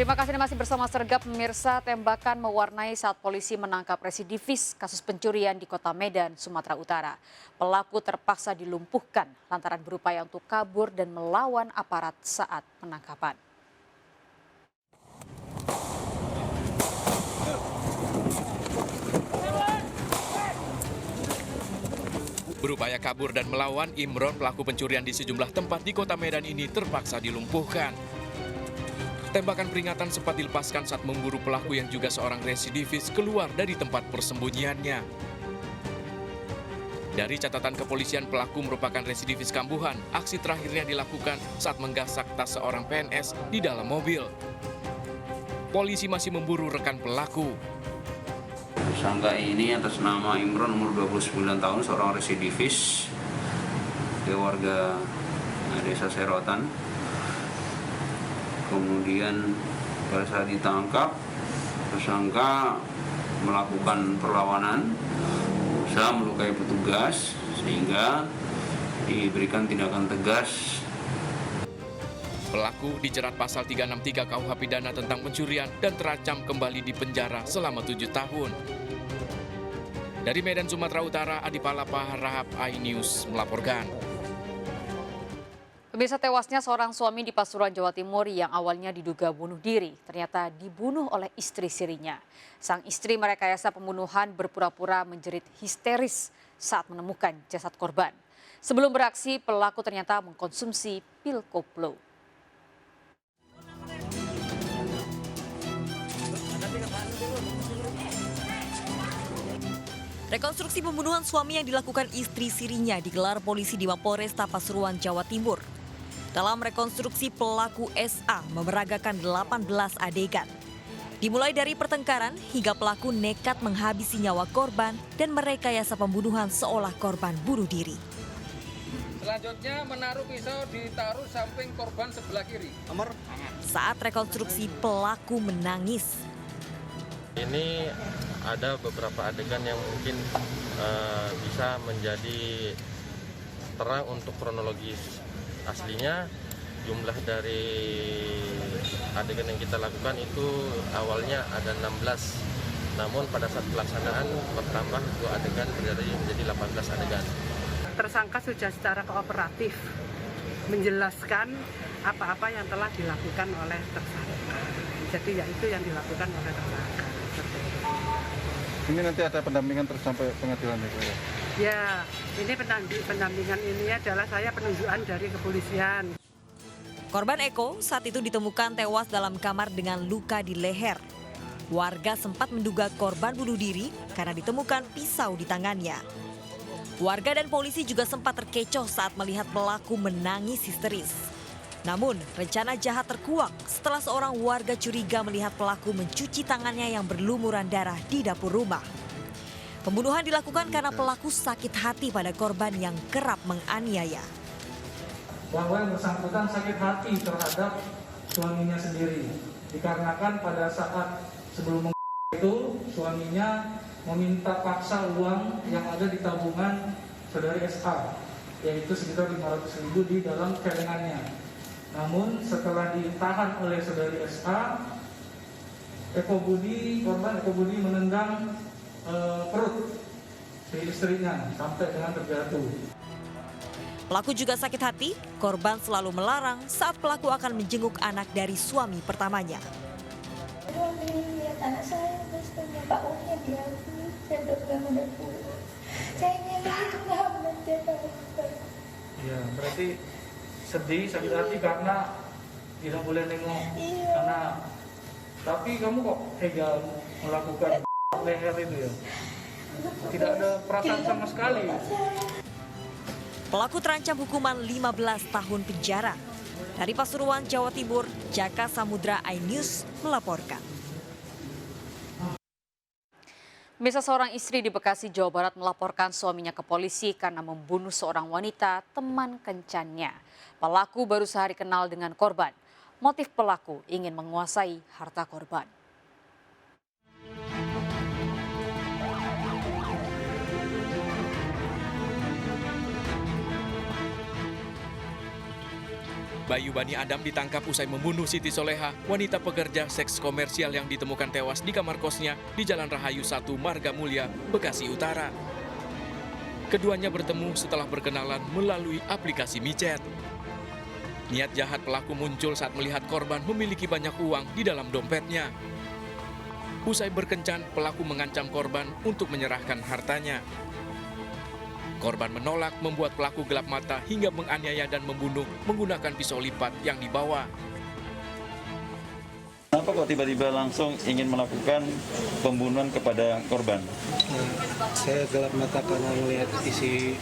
Terima kasih Anda masih bersama Sergap pemirsa. Tembakan mewarnai saat polisi menangkap residivis kasus pencurian di Kota Medan, Sumatera Utara. Pelaku terpaksa dilumpuhkan lantaran berupaya untuk kabur dan melawan aparat saat penangkapan. Berupaya kabur dan melawan, Imron, pelaku pencurian di sejumlah tempat di Kota Medan ini terpaksa dilumpuhkan. Tembakan peringatan sempat dilepaskan saat memburu pelaku yang juga seorang residivis keluar dari tempat persembunyiannya. Dari catatan kepolisian, pelaku merupakan residivis kambuhan. Aksi terakhirnya dilakukan saat menggasak tas seorang PNS di dalam mobil. Polisi masih memburu rekan pelaku. Tersangka ini atas nama Imron, umur 29 tahun, seorang residivis, warga desa Serotan. Kemudian pada saat ditangkap, tersangka melakukan perlawanan, berusaha melukai petugas sehingga diberikan tindakan tegas. Pelaku dijerat pasal 363 KUH pidana tentang pencurian dan terancam kembali di penjara selama 7 tahun. Dari Medan, Sumatera Utara, Adi Palapa, Rahab iNews melaporkan. Pemirsa, tewasnya seorang suami di Pasuruan, Jawa Timur yang awalnya diduga bunuh diri, ternyata dibunuh oleh istri sirinya. Sang istri merekayasa pembunuhan berpura-pura menjerit histeris saat menemukan jasad korban. Sebelum beraksi, pelaku ternyata mengkonsumsi pil koplo. Rekonstruksi pembunuhan suami yang dilakukan istri sirinya digelar polisi di Mapolresta Pasuruan, Jawa Timur. Dalam rekonstruksi, pelaku SA memeragakan 18 adegan. Dimulai dari pertengkaran hingga pelaku nekat menghabisi nyawa korban dan merekayasa pembunuhan seolah korban bunuh diri. Selanjutnya menaruh pisau ditaruh samping korban sebelah kiri. Saat rekonstruksi, pelaku menangis. Ini ada beberapa adegan yang mungkin bisa menjadi terang untuk kronologis aslinya. Jumlah dari adegan yang kita lakukan itu awalnya ada 16. Namun pada saat pelaksanaan bertambah 2 adegan menjadi 18 adegan. Tersangka sudah secara kooperatif menjelaskan apa-apa yang telah dilakukan oleh tersangka. Jadi ya itu yang dilakukan oleh tersangka. Ini nanti ada pendampingan terus sampai pengadilan ya? Ya, ini pendampingan ini adalah saya penunjukan dari kepolisian. Korban Eko saat itu ditemukan tewas dalam kamar dengan luka di leher. Warga sempat menduga korban bunuh diri karena ditemukan pisau di tangannya. Warga dan polisi juga sempat terkecoh saat melihat pelaku menangis histeris. Namun, rencana jahat terkuak setelah seorang warga curiga melihat pelaku mencuci tangannya yang berlumuran darah di dapur rumah. Pembunuhan dilakukan karena pelaku sakit hati pada korban yang kerap menganiaya. Bahwa yang bersangkutan sakit hati terhadap suaminya sendiri. Dikarenakan pada saat sebelum itu suaminya meminta paksa uang yang ada di tabungan saudari SA, yaitu sekitar 500.000 di dalam celengannya. Namun setelah ditahan oleh saudari SA, korban Eko Budi menendang perut si istrinya sampai dengan terjatuh. Pelaku juga sakit hati, korban selalu melarang saat pelaku akan menjenguk anak dari suami pertamanya. Lihat anak saya, terus Pak Unya dia, saya udah pulang. Saya nyari itu Ya, berarti sedih, sakit hati karena tidak boleh nengok anak. Tapi kamu kok tega melakukan leher itu ya? Tidak ada perasaan sama sekali. Pelaku terancam hukuman 15 tahun penjara. Dari Pasuruan, Jawa Timur, Jaka Samudra iNews melaporkan. Pemirsa, seorang istri di Bekasi, Jawa Barat melaporkan suaminya ke polisi karena membunuh seorang wanita teman kencannya. Pelaku baru sehari kenal dengan korban. Motif pelaku ingin menguasai harta korban. Bayu Bani Adam ditangkap usai membunuh Siti Soleha, wanita pekerja seks komersial yang ditemukan tewas di kamar kosnya di Jalan Rahayu 1 Marga Mulia, Bekasi Utara. Keduanya bertemu setelah berkenalan melalui aplikasi micet. Niat jahat pelaku muncul saat melihat korban memiliki banyak uang di dalam dompetnya. Usai berkencan, pelaku mengancam korban untuk menyerahkan hartanya. Korban menolak, membuat pelaku gelap mata hingga menganiaya dan membunuh menggunakan pisau lipat yang dibawa. Kenapa kok tiba-tiba langsung ingin melakukan pembunuhan kepada korban? Saya gelap mata karena melihat isi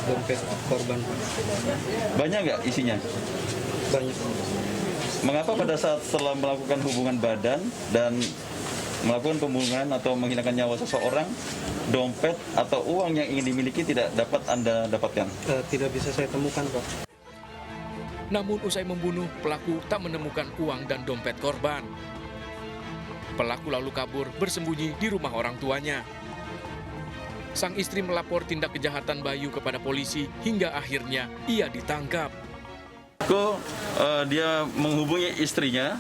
dompet korban. Banyak nggak isinya? Banyak. Mengapa pada saat setelah melakukan hubungan badan dan melakukan pembunuhan atau menghilangkan nyawa seseorang, dompet atau uang yang ingin dimiliki tidak dapat Anda dapatkan? Tidak bisa saya temukan, Pak. Namun usai membunuh, pelaku tak menemukan uang dan dompet korban. Pelaku lalu kabur bersembunyi di rumah orang tuanya. Sang istri melapor tindak kejahatan Bayu kepada polisi hingga akhirnya ia ditangkap. Dia menghubungi istrinya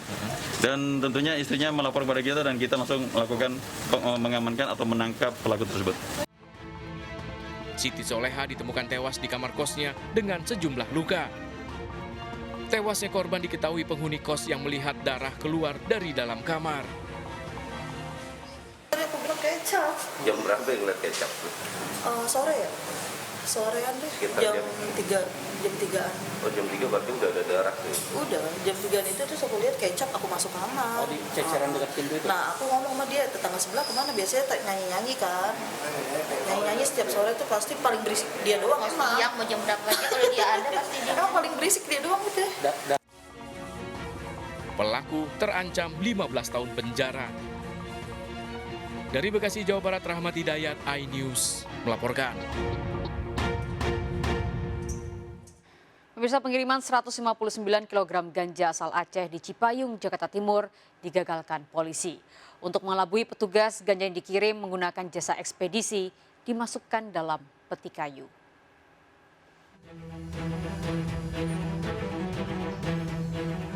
dan tentunya istrinya melapor kepada kita dan kita langsung melakukan mengamankan atau menangkap pelaku tersebut. Siti Soleha ditemukan tewas di kamar kosnya dengan sejumlah luka. Tewasnya korban diketahui penghuni kos yang melihat darah keluar dari dalam kamar. Aku bilang kecap. Jam berapa yang ngeliat kecap? Sore ya? Sorean deh, jam 3-an. Oh, jam 3 berarti udah ada darah tuh? Udah, jam 3-an itu terus aku lihat kecap, aku masuk kamar. Oh, di ceceran dekat pintu itu? Nah, aku ngomong sama dia, tetangga sebelah kemana? Biasanya nyanyi-nyanyi kan. Nyanyi-nyanyi setiap sore itu pasti paling berisik dia doang emang. Siang mau jam berapa aja kalau dia ada pasti dia. Emang paling berisik dia doang udah. Pelaku terancam 15 tahun penjara. Dari Bekasi, Jawa Barat, Rahmat Hidayat, iNews melaporkan. Pemirsa, pengiriman 159 kg ganja asal Aceh di Cipayung, Jakarta Timur digagalkan polisi. Untuk mengelabui petugas, ganja yang dikirim menggunakan jasa ekspedisi dimasukkan dalam peti kayu.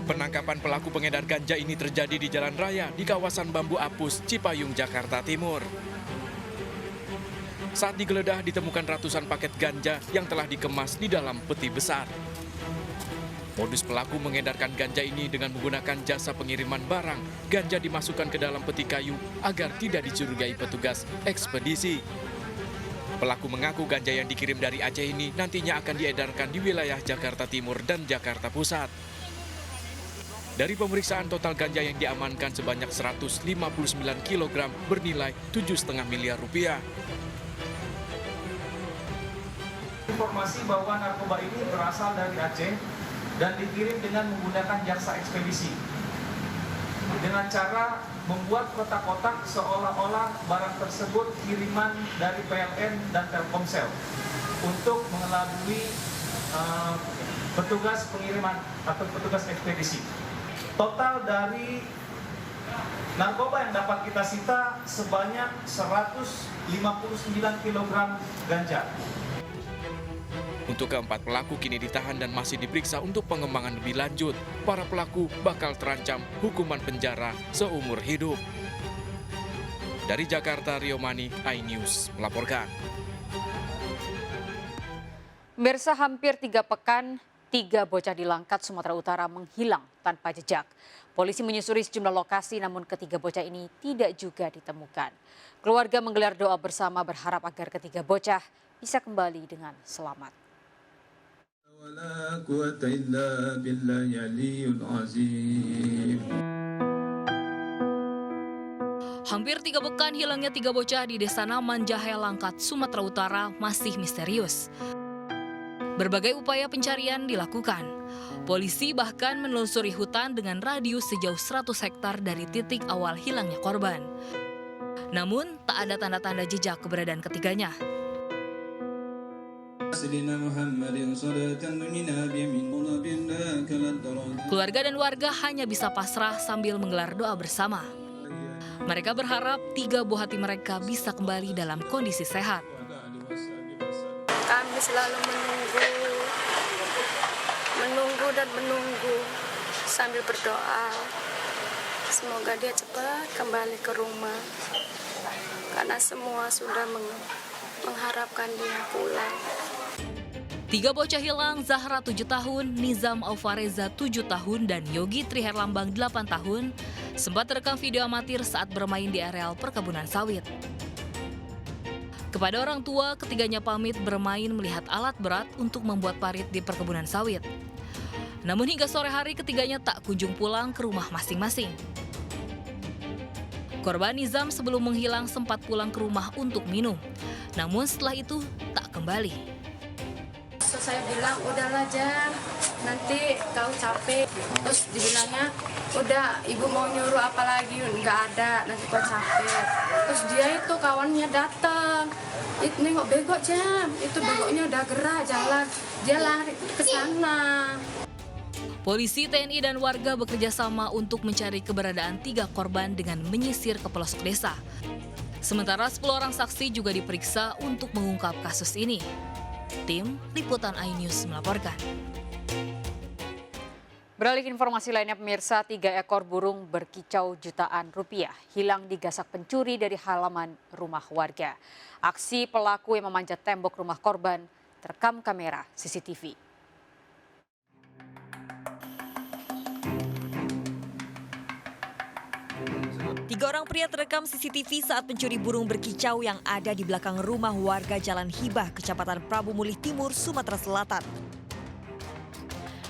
Penangkapan pelaku pengedar ganja ini terjadi di jalan raya di kawasan Bambu Apus, Cipayung, Jakarta Timur. Saat digeledah ditemukan ratusan paket ganja yang telah dikemas di dalam peti besar. Modus pelaku mengedarkan ganja ini dengan menggunakan jasa pengiriman barang. Ganja dimasukkan ke dalam peti kayu agar tidak dicurigai petugas ekspedisi. Pelaku mengaku ganja yang dikirim dari Aceh ini nantinya akan diedarkan di wilayah Jakarta Timur dan Jakarta Pusat. Dari pemeriksaan total ganja yang diamankan sebanyak 159 kg bernilai 7,5 miliar rupiah. Informasi bahwa narkoba ini berasal dari Aceh dan dikirim dengan menggunakan jasa ekspedisi dengan cara membuat kotak-kotak seolah-olah barang tersebut kiriman dari PLN dan Telkomsel untuk mengelabui petugas pengiriman atau petugas ekspedisi. Total dari narkoba yang dapat kita sita sebanyak 159 kg ganja. Untuk keempat pelaku kini ditahan dan masih diperiksa untuk pengembangan lebih lanjut. Para pelaku bakal terancam hukuman penjara seumur hidup. Dari Jakarta, Rio Mani, iNews melaporkan. Pemirsa, hampir 3 pekan, 3 bocah di Langkat, Sumatera Utara menghilang tanpa jejak. Polisi menyusuri sejumlah lokasi namun ketiga bocah ini tidak juga ditemukan. Keluarga menggelar doa bersama berharap agar ketiga bocah bisa kembali dengan selamat. Hampir 3 pekan hilangnya 3 bocah di Desa Naman, Jahe, Langkat, Sumatera Utara masih misterius. Berbagai upaya pencarian dilakukan. Polisi bahkan menelusuri hutan dengan radius sejauh 100 hektar dari titik awal hilangnya korban. Namun, tak ada tanda-tanda jejak keberadaan ketiganya. Keluarga dan warga hanya bisa pasrah sambil menggelar doa bersama. Mereka berharap 3 buah hati mereka bisa kembali dalam kondisi sehat. Kami selalu menunggu dan menunggu sambil berdoa. Semoga dia cepat kembali ke rumah. Karena semua sudah mengharapkan dia pulang. 3 bocah hilang, Zahra 7 tahun, Nizam Alvareza 7 tahun, dan Yogi Triherlambang 8 tahun, sempat terekam video amatir saat bermain di areal perkebunan sawit. Kepada orang tua, ketiganya pamit bermain melihat alat berat untuk membuat parit di perkebunan sawit. Namun hingga sore hari ketiganya tak kunjung pulang ke rumah masing-masing. Korban Nizam sebelum menghilang sempat pulang ke rumah untuk minum, namun setelah itu tak kembali. Saya bilang, udahlah Jan, nanti kau capek. Terus dibilangnya, udah ibu mau nyuruh apa lagi, nggak ada, nanti kau capek. Terus dia itu kawannya datang, itu nengok bego Jam, itu begoknya udah gerak jalan, dia lari ke sana. Polisi, TNI, dan warga bekerja sama untuk mencari keberadaan 3 korban dengan menyisir ke pelosok desa. Sementara 10 orang saksi juga diperiksa untuk mengungkap kasus ini. Tim Liputan iNews melaporkan. Beralih informasi lainnya pemirsa, 3 ekor burung berkicau jutaan rupiah hilang digasak pencuri dari halaman rumah warga. Aksi pelaku yang memanjat tembok rumah korban terekam kamera CCTV. Tiga orang pria terekam CCTV saat mencuri burung berkicau yang ada di belakang rumah warga Jalan Hibah, Kecamatan Prabu Mulih Timur, Sumatera Selatan.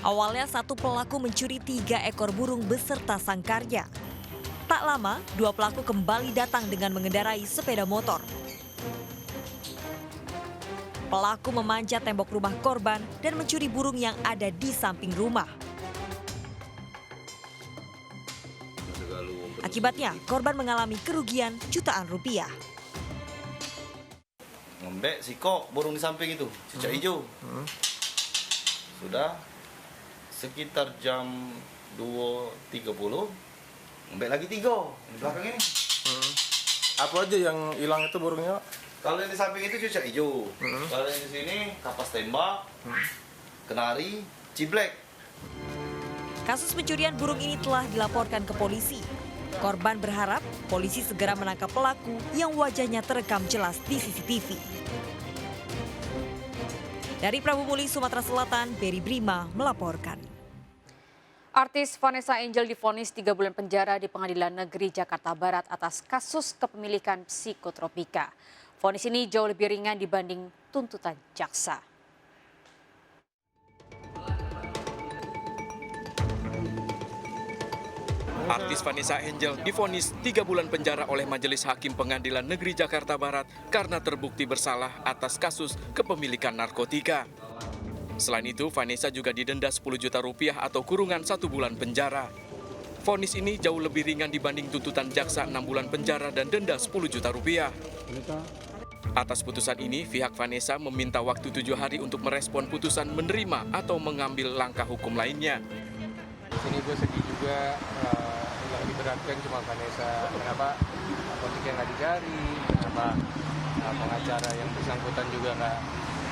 Awalnya satu pelaku mencuri 3 ekor burung beserta sangkarnya. Tak lama, 2 pelaku kembali datang dengan mengendarai sepeda motor. Pelaku memanjat tembok rumah korban dan mencuri burung yang ada di samping rumah. Akibatnya, korban mengalami kerugian jutaan rupiah. Ngembek sikok burung di samping itu, cicak hijau. Sudah sekitar jam 2.30, ngembek lagi 3 di belakang ini. Apa aja yang hilang itu burungnya? Kalau yang di samping itu cicak hijau. Kalau yang di sini kapas tembak, kenari, ciblek. Kasus pencurian burung ini telah dilaporkan ke polisi. Korban berharap polisi segera menangkap pelaku yang wajahnya terekam jelas di CCTV. Dari Prabu Mulih, Sumatera Selatan, Berry Brima melaporkan. Artis Vanessa Angel divonis 3 bulan penjara di Pengadilan Negeri Jakarta Barat atas kasus kepemilikan psikotropika. Vonis ini jauh lebih ringan dibanding tuntutan jaksa. Artis Vanessa Angel divonis 3 bulan penjara oleh Majelis Hakim Pengadilan Negeri Jakarta Barat karena terbukti bersalah atas kasus kepemilikan narkotika. Selain itu, Vanessa juga didenda 10 juta rupiah atau kurungan 1 bulan penjara. Vonis ini jauh lebih ringan dibanding tuntutan jaksa 6 bulan penjara dan denda 10 juta rupiah. Atas putusan ini, pihak Vanessa meminta waktu 7 hari untuk merespon putusan menerima atau mengambil langkah hukum lainnya. Di sini gue sedih juga, yang diberatkan cuma Vanessa. Kenapa apoteknya nggak dicari, kenapa pengacara yang bersangkutan juga nggak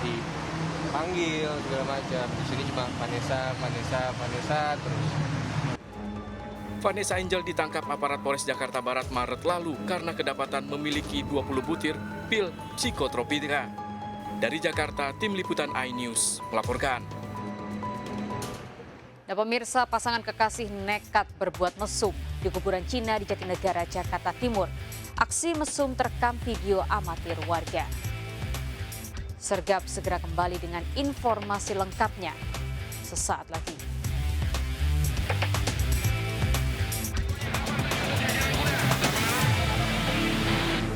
dipanggil segala macam. Di sini cuma Vanessa terus. Vanessa Angel ditangkap aparat Polres Jakarta Barat Maret lalu karena kedapatan memiliki 20 butir pil psikotropika. Dari Jakarta, Tim Liputan iNews melaporkan. Nah, pemirsa, pasangan kekasih nekat berbuat mesum di kuburan Cina di Jatinegara, Jakarta Timur. Aksi mesum terekam video amatir warga. Sergap segera kembali dengan informasi lengkapnya sesaat lagi.